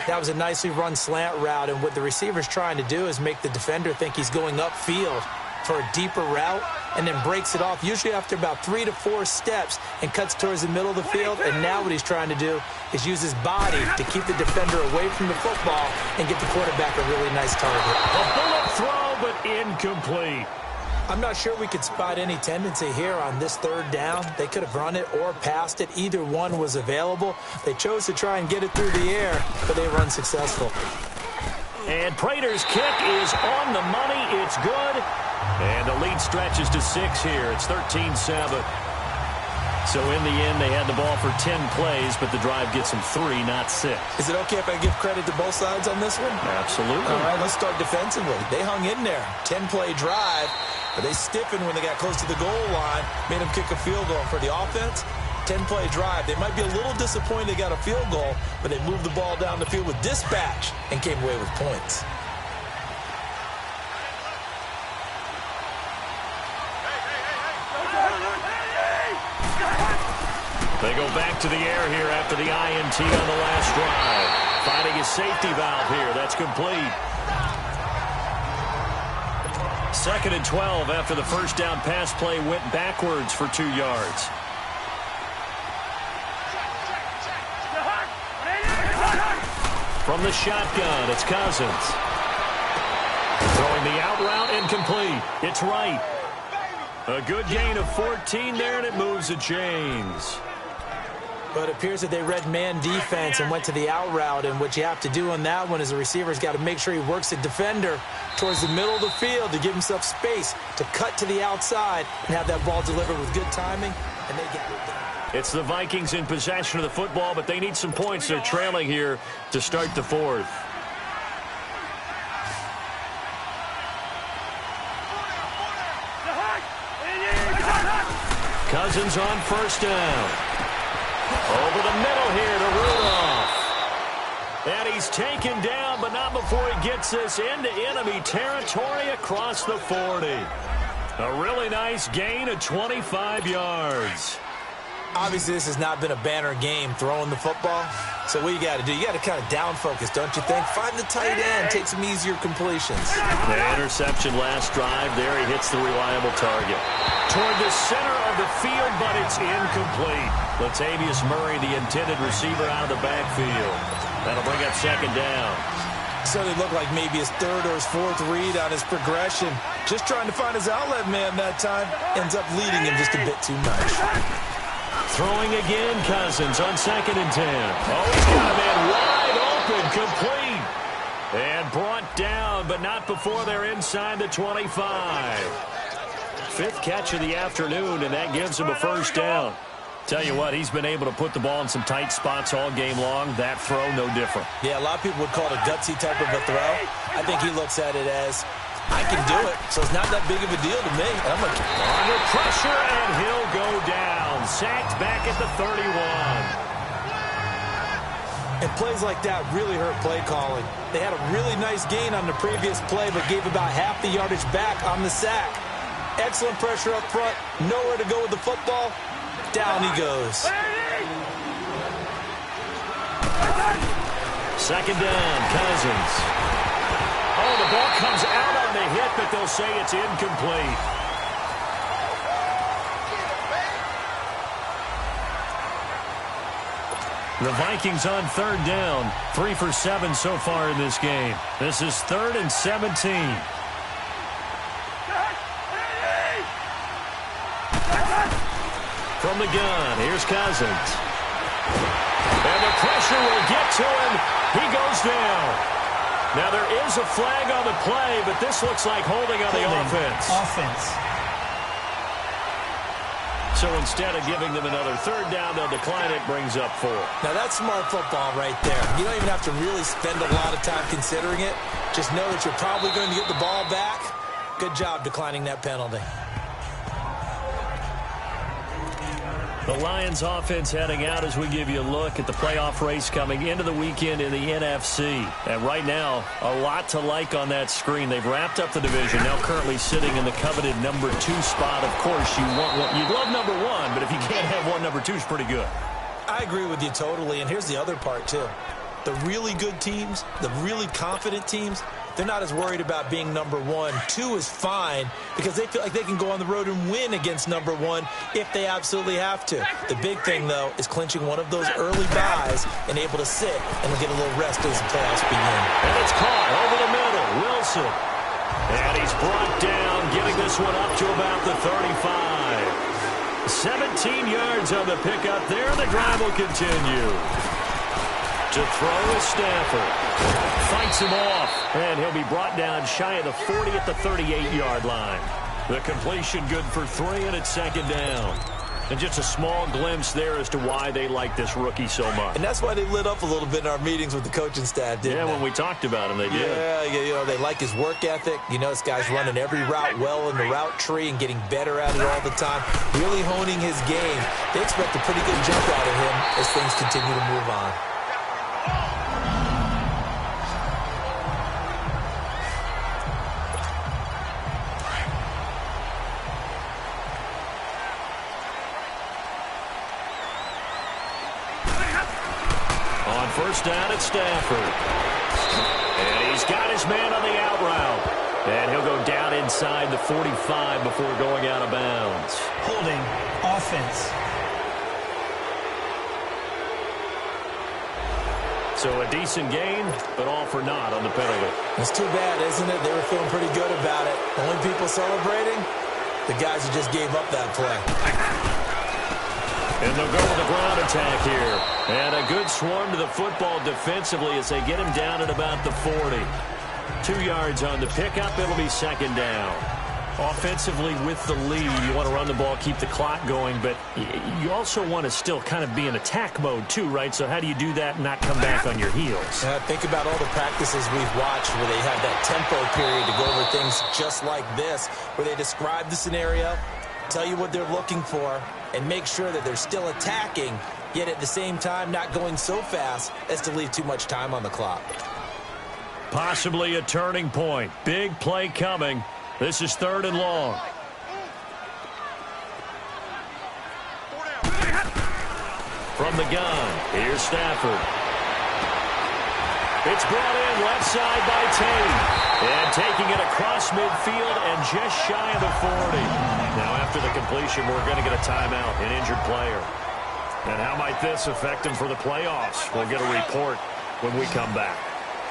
That was a nicely run slant route, and what the receiver's trying to do is make the defender think he's going upfield for a deeper route and then breaks it off, usually after about 3 to 4 steps, and cuts towards the middle of the field. And now what he's trying to do is use his body to keep the defender away from the football and get the quarterback a really nice target. A bullet throw, but incomplete. I'm not sure we could spot any tendency here on this third down. They could have run it or passed it. Either one was available. They chose to try and get it through the air, but they were unsuccessful. And Prater's kick is on the money. It's good. And the lead stretches to 6 here. It's 13-7. So in the end, they had the ball for 10 plays, but the drive gets them 3, not 6. Is it okay if I give credit to both sides on this one? Absolutely. All right, let's start defensively. They hung in there. 10-play drive, but they stiffened when they got close to the goal line, made them kick a field goal. For the offense, 10-play drive. They might be a little disappointed they got a field goal, but they moved the ball down the field with dispatch and came away with points. They go back to the air here after the INT on the last drive. Finding his safety valve here. That's complete. 2nd and 12 after the first down pass play went backwards for 2 yards. From the shotgun, it's Cousins. Throwing the out route, incomplete. It's right. A good gain of 14 there, and it moves the chains. But it appears that they read man defense and went to the out route. And what you have to do on that one is the receiver's got to make sure he works the defender towards the middle of the field to give himself space to cut to the outside and have that ball delivered with good timing. And they get it done. It's the Vikings in possession of the football, but they need some points. They're trailing here to start the fourth. Cousins on first down. Over the middle here to Rudolph. And he's taken down, but not before he gets this into enemy territory across the 40. A really nice gain of 25 yards. Obviously, this has not been a banner game throwing the football. So what you got to do, you got to kind of down focus, don't you think? Find the tight end, take some easier completions. The interception last drive there. He hits the reliable target. Toward the center of the field, but it's incomplete. Latavius Murray, the intended receiver, out of the backfield. That'll bring up second down. So they look like maybe his third or his fourth read on his progression. Just trying to find his outlet man that time. Ends up leading him just a bit too much. Throwing again, Cousins on 2nd and 10. Oh, he's got a man wide open, complete. And brought down, but not before they're inside the 25. 5th catch of the afternoon, and that gives him a first down. Tell you what, he's been able to put the ball in some tight spots all game long. That throw, no different. Yeah, a lot of people would call it a gutsy type of a throw. I think he looks at it as, I can do it, so it's not that big of a deal to me. I'm under pressure, and he'll go down. Sacked back at the 31. And plays like that really hurt play calling. They had a really nice gain on the previous play, but gave about half the yardage back on the sack. Excellent pressure up front. Nowhere to go with the football. Down he goes. 2nd down, Cousins. Oh, the ball comes out on the hit, but they'll say it's incomplete. The Vikings on 3rd down. 3 for 7 so far in this game. This is 3rd and 17. From the gun, here's Cousins. And the pressure will get to him. He goes down. Now there is a flag on the play, but this looks like holding on the offense. So instead of giving them another 3rd down, they'll decline it, brings up 4. Now that's smart football right there. You don't even have to really spend a lot of time considering it. Just know that you're probably going to get the ball back. Good job declining that penalty. The Lions offense heading out as we give you a look at the playoff race coming into the weekend in the NFC. And right now, a lot to like on that screen. They've wrapped up the division, now currently sitting in the coveted number 2 spot. Of course, you'd love number 1, but if you can't have one, number 2 is pretty good. I agree with you totally, and here's the other part, too. The really good teams, the really confident teams, they're not as worried about being number 1. 2 is fine because they feel like they can go on the road and win against number 1 if they absolutely have to. The big thing, though, is clinching one of those early byes and able to sit and get a little rest as the playoffs begin. And it's caught over the middle. Wilson. And he's brought down, getting this one up to about the 35. 17 yards on the pickup there. The drive will continue. To throw is Stafford. Fights him off. And he'll be brought down shy of the 40 at the 38-yard line. The completion good for 3, and it's second down. And just a small glimpse there as to why they like this rookie so much. And that's why they lit up a little bit in our meetings with the coaching staff, didn't they? When we talked about him, they did. Yeah, they like his work ethic. This guy's running every route well in the route tree and getting better at it all the time, really honing his game. They expect a pretty good jump out of him as things continue to move on. First down at Stafford. And he's got his man on the out route. And he'll go down inside the 45 before going out of bounds. Holding offense. So a decent gain, but all for naught on the penalty. It's too bad, isn't it? They were feeling pretty good about it. Only people celebrating, the guys who just gave up that play. And they'll go with a ground attack here. And a good swarm to the football defensively as they get him down at about the 40. 2 yards on the pickup. It'll be second down. Offensively with the lead, you want to run the ball, keep the clock going, but you also want to still kind of be in attack mode too, right? So how do you do that and not come back on your heels? Think about all the practices we've watched where they have that tempo period to go over things just like this, where they describe the scenario, tell you what they're looking for, and make sure that they're still attacking, yet at the same time not going so fast as to leave too much time on the clock. Possibly a turning point. Big play coming. This is 3rd and long. From the gun, here's Stafford. It's brought in left side by Tate. And taking it across midfield and just shy of the 40. Now after the completion, we're going to get a timeout, an injured player. And how might this affect him for the playoffs? We'll get a report when we come back.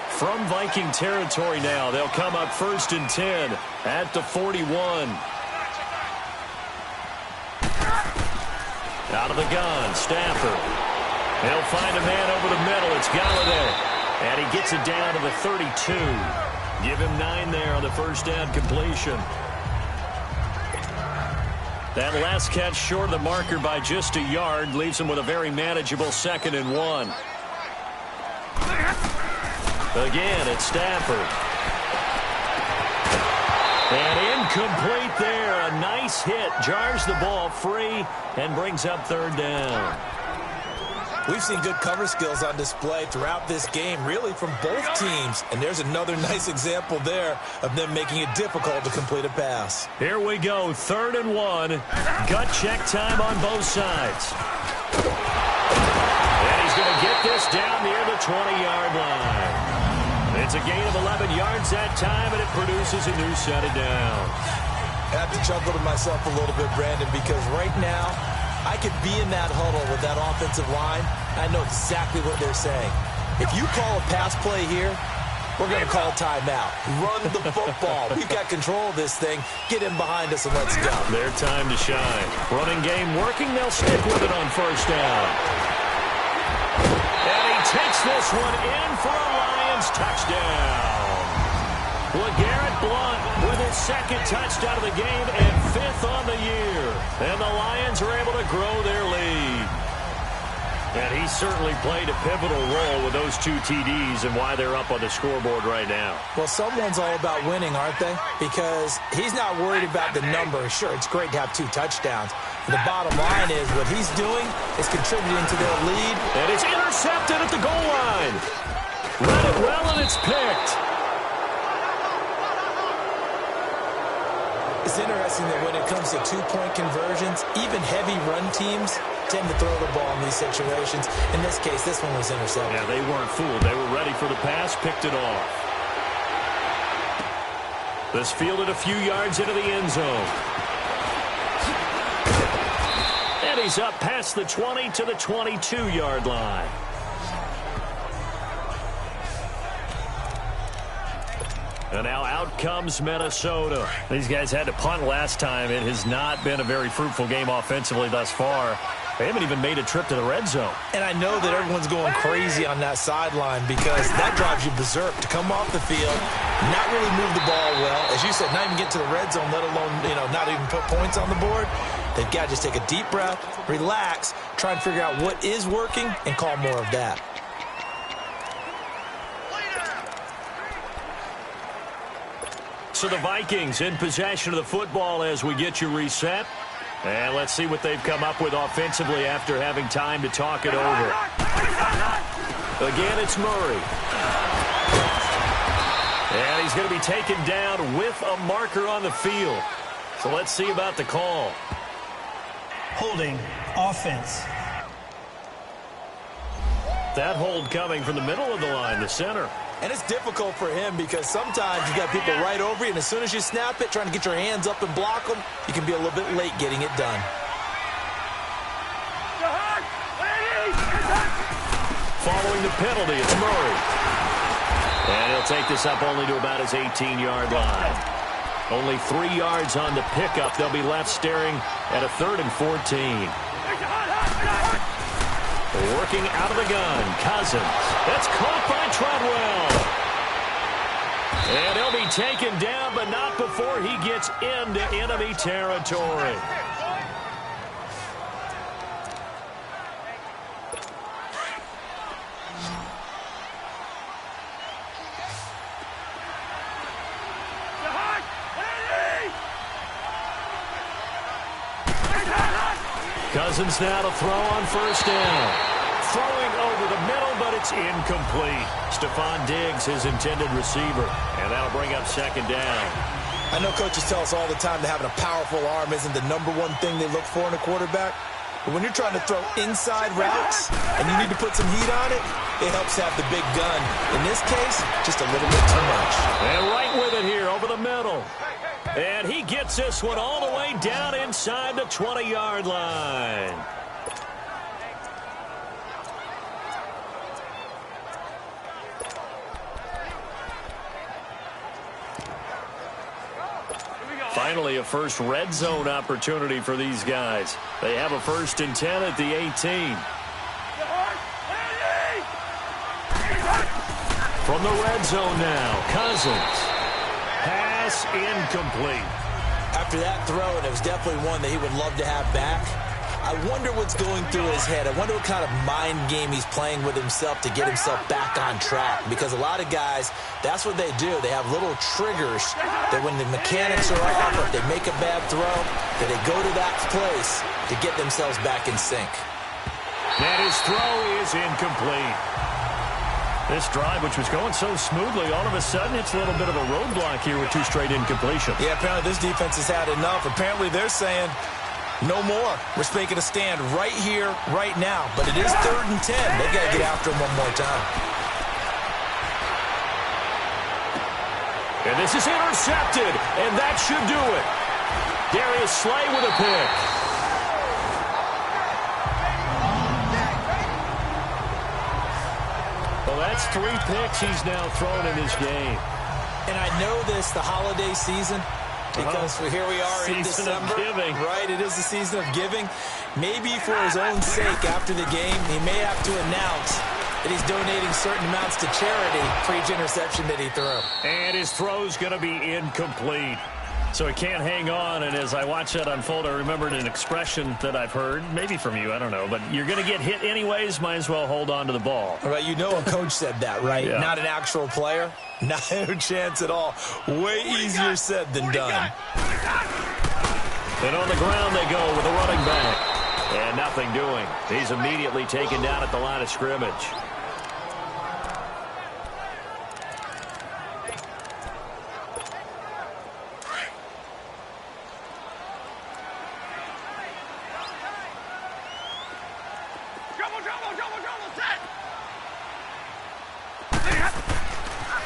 From Viking territory now, they'll come up 1st and 10 at the 41. Out of the gun, Stafford. He'll find a man over the middle. It's Galladay. And he gets it down to the 32. Give him 9 there on the first down completion. That last catch short of the marker by just a yard leaves him with a very manageable 2nd and 1. Again, it's Stafford. And incomplete there. A nice hit. Jars the ball free and brings up 3rd down. We've seen good cover skills on display throughout this game, really from both teams. And there's another nice example there of them making it difficult to complete a pass. Here we go, 3rd and 1. Gut check time on both sides. And he's going to get this down near the 20-yard line. It's a gain of 11 yards that time, and it produces a new set of downs. I have to chuckle to myself a little bit, Brandon, because right now, I could be in that huddle with that offensive line. I know exactly what they're saying. If you call a pass play here, we're going to call timeout. Run the football. We've got control of this thing. Get in behind us and let's go. Their time to shine. Running game working. They'll stick with it on first down. And he takes this one in for a Lions touchdown. LeGarrette Blount with his 2nd touchdown of the game and 5th on the year. And the Lions are able to grow their lead. And he certainly played a pivotal role with those 2 TDs and why they're up on the scoreboard right now. Well, someone's all about winning, aren't they? Because he's not worried about the number. Sure, it's great to have 2 touchdowns. But the bottom line is what he's doing is contributing to their lead. And it's intercepted at the goal line. Read it well, and it's picked. It's interesting that when it comes to 2-point conversions, even heavy run teams tend to throw the ball in these situations. In this case, this one was intercepted. Yeah, they weren't fooled. They were ready for the pass, picked it off. This fielded a few yards into the end zone. And he's up past the 20 to the 22-yard line. And now out comes Minnesota. These guys had to punt last time. It has not been a very fruitful game offensively thus far. They haven't even made a trip to the red zone. And I know that everyone's going crazy on that sideline because that drives you berserk to come off the field, not really move the ball well. As you said, not even get to the red zone, let alone, not even put points on the board. They've got to just take a deep breath, relax, try and figure out what is working, and call more of that. So the Vikings in possession of the football as we get you reset. And let's see what they've come up with offensively after having time to talk it over. Again, it's Murray. And he's going to be taken down with a marker on the field. So let's see about the call. Holding offense. That hold coming from the middle of the line, the center. And it's difficult for him because sometimes you got people right over you, and as soon as you snap it, trying to get your hands up and block them, you can be a little bit late getting it done. Following the penalty, it's Murray. And he'll take this up only to about his 18-yard line. Only 3 yards on the pickup. They'll be left staring at a 3rd and 14. Working out of the gun, Cousins. That's caught by Treadwell. And he'll be taken down, but not before he gets into enemy territory. Cousins now to throw on first down. Throwing over the middle, but it's incomplete. Stephon Diggs, his intended receiver. And that'll bring up second down. I know coaches tell us all the time that having a powerful arm isn't the #1 thing they look for in a quarterback. But when you're trying to throw inside routes and you need to put some heat on it, it helps have the big gun. In this case, just a little bit too much. And right with it here over the middle. And he gets this one all the way down inside the 20-yard line. Finally, a first red zone opportunity for these guys. They have a 1st and 10 at the 18. From the red zone now, Cousins. Pass incomplete. After that throw, and it was definitely one that he would love to have back, I wonder what's going through his head. I wonder what kind of mind game he's playing with himself to get himself back on track. Because a lot of guys, that's what they do. They have little triggers that when the mechanics are off, or if they make a bad throw, that they go to that place to get themselves back in sync. And his throw is incomplete. This drive, which was going so smoothly, all of a sudden it's a little bit of a roadblock here with 2 straight incompletions. Yeah, apparently this defense has had enough. Apparently they're saying, no more. We're making a stand right here, right now. But it is 3rd and 10. They've got to get after him one more time. And this is intercepted, and that should do it. Darius Slay with a pick. Well, that's 3 picks he's now thrown in this game. And I know this, the holiday season, because here we are in December. Giving. Right, it is the season of giving. Maybe for his own sake after the game, he may have to announce that he's donating certain amounts to charity for each interception that he threw. And his throw's going to be incomplete. So he can't hang on, and as I watch that unfold, I remembered an expression that I've heard, maybe from you, I don't know, but you're going to get hit anyways, might as well hold on to the ball. All right, you know a coach said that, right? Yeah. Not an actual player. Not a chance at all. Way easier said than done. And on the ground they go with a running back. And nothing doing. He's immediately taken down at the line of scrimmage.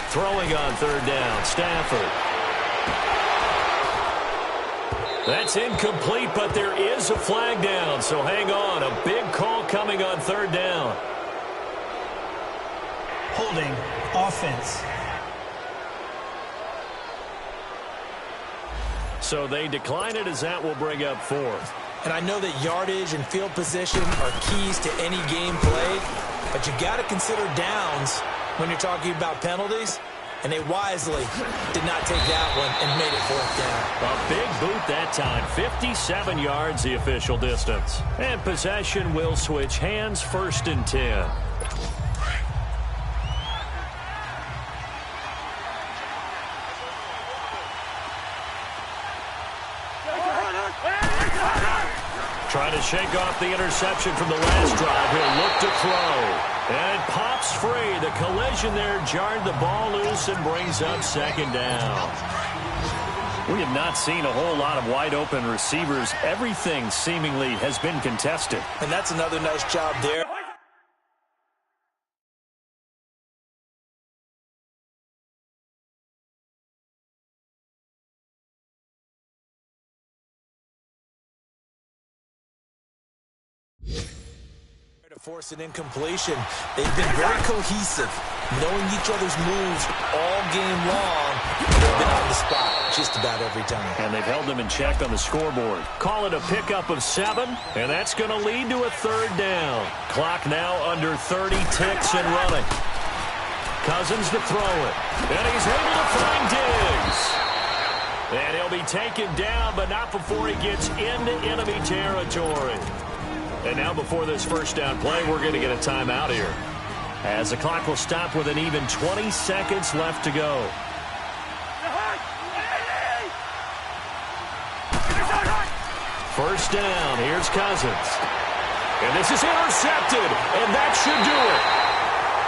Throwing on 3rd down, Stafford. That's incomplete, but there is a flag down, so hang on. A big call coming on 3rd down. Holding offense. So they decline it as that will bring up fourth. And I know that yardage and field position are keys to any game played, but you got to consider downs when you're talking about penalties. And they wisely did not take that one and made it fourth down. A big boot that time. 57 yards the official distance. And possession will switch hands, 1st and 10. Trying to shake off the interception from the last drive. He'll look to throw. And it pops free. The collision there jarred the ball loose and brings up 2nd down. We have not seen a whole lot of wide-open receivers. Everything seemingly has been contested. And that's another nice job there. To force an incompletion. They've been very cohesive, knowing each other's moves all game long. They've been on the spot just about every time. And they've held them in check on the scoreboard. Call it a pickup of 7, and that's going to lead to a 3rd down. Clock now under 30 ticks and running. Cousins to throw it. And he's able to find Diggs. And he'll be taken down, but not before he gets into enemy territory. And now before this 1st down play, we're going to get a timeout here, as the clock will stop with an even 20 seconds left to go. 1st down. Here's Cousins. And this is intercepted, and that should do it.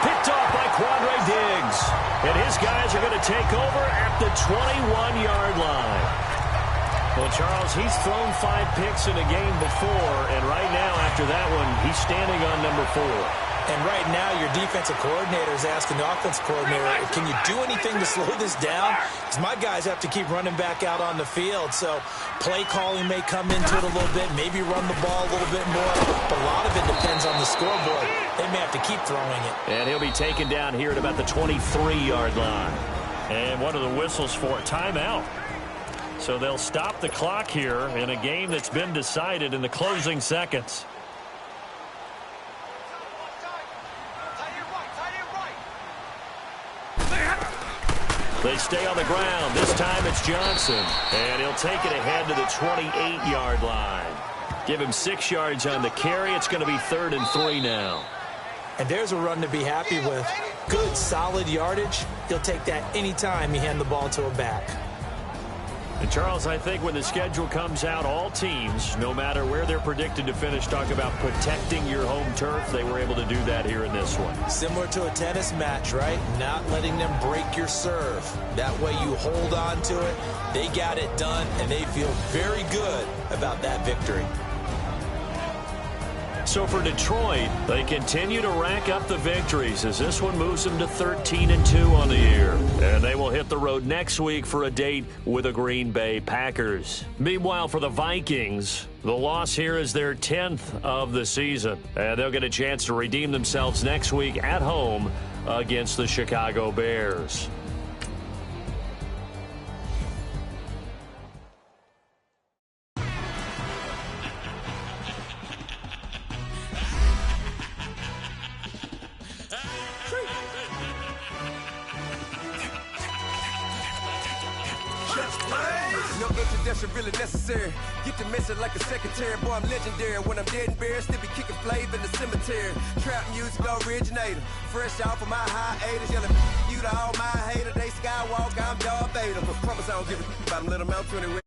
Picked off by Quandre Diggs. And his guys are going to take over at the 21-yard line. Well, Charles, he's thrown 5 picks in a game before, and right now, after that one, he's standing on number 4. And right now, your defensive coordinator is asking the offensive coordinator, can you do anything to slow this down? Because my guys have to keep running back out on the field, so play calling may come into it a little bit, maybe run the ball a little bit more, but a lot of it depends on the scoreboard. They may have to keep throwing it. And he'll be taken down here at about the 23-yard line. And what are the whistles for? Timeout. So they'll stop the clock here in a game that's been decided in the closing seconds. They stay on the ground. This time it's Johnson. And he'll take it ahead to the 28-yard line. Give him 6 yards on the carry. It's going to be 3rd and 3 now. And there's a run to be happy with. Good, solid yardage. He'll take that anytime you hand the ball to a back. And Charles, I think when the schedule comes out, all teams, no matter where they're predicted to finish, talk about protecting your home turf. They were able to do that here in this one. Similar to a tennis match, right? Not letting them break your serve. That way you hold on to it. They got it done, and they feel very good about that victory. So for Detroit, they continue to rack up the victories as this one moves them to 13-2 on the year. And they will hit the road next week for a date with the Green Bay Packers. Meanwhile, for the Vikings, the loss here is their 10th of the season. And they'll get a chance to redeem themselves next week at home against the Chicago Bears. No introduction really necessary. Get the message like a secretary. Boy, I'm legendary. When I'm dead and buried, still be kicking flavor in the cemetery. Trap music originator. Fresh off of my hiatus. Yelling you to all my haters. They skywalk, I'm Darth Vader. But promise I don't give a about them little Mount 20.